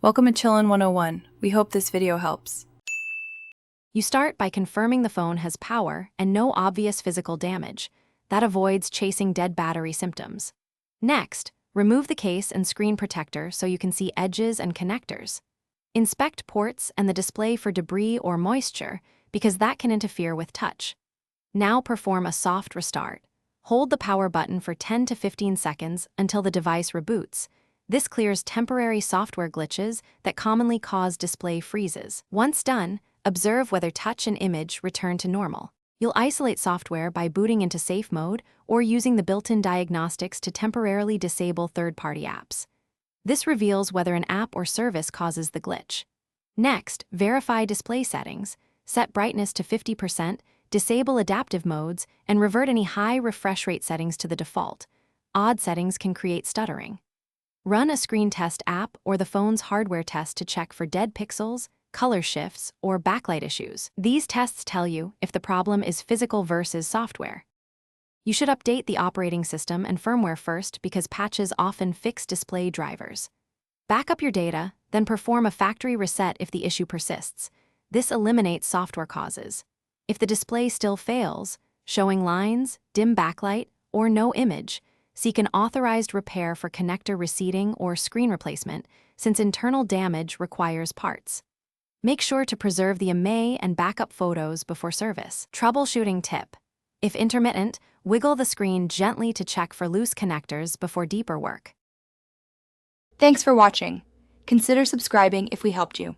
Welcome to Chillin' 101. We hope this video helps. You start by confirming the phone has power and no obvious physical damage. That avoids chasing dead battery symptoms. Next, remove the case and screen protector so you can see edges and connectors. Inspect ports and the display for debris or moisture because that can interfere with touch. Now perform a soft restart. Hold the power button for 10 to 15 seconds until the device reboots. This clears temporary software glitches that commonly cause display freezes. Once done, observe whether touch and image return to normal. You'll isolate software by booting into safe mode or using the built-in diagnostics to temporarily disable third-party apps. This reveals whether an app or service causes the glitch. Next, verify display settings. Set brightness to 50%, disable adaptive modes, and revert any high refresh rate settings to the default. Odd settings can create stuttering. Run a screen test app or the phone's hardware test to check for dead pixels, color shifts, or backlight issues. These tests tell you if the problem is physical versus software. You should update the operating system and firmware first because patches often fix display drivers. Back up your data, then perform a factory reset if the issue persists. This eliminates software causes. If the display still fails, showing lines, dim backlight, or no image, seek an authorized repair for connector reseating or screen replacement, since internal damage requires parts. Make sure to preserve the IMEI and backup photos before service. Troubleshooting tip. If intermittent, wiggle the screen gently to check for loose connectors before deeper work. Thanks for watching. Consider subscribing if we helped you.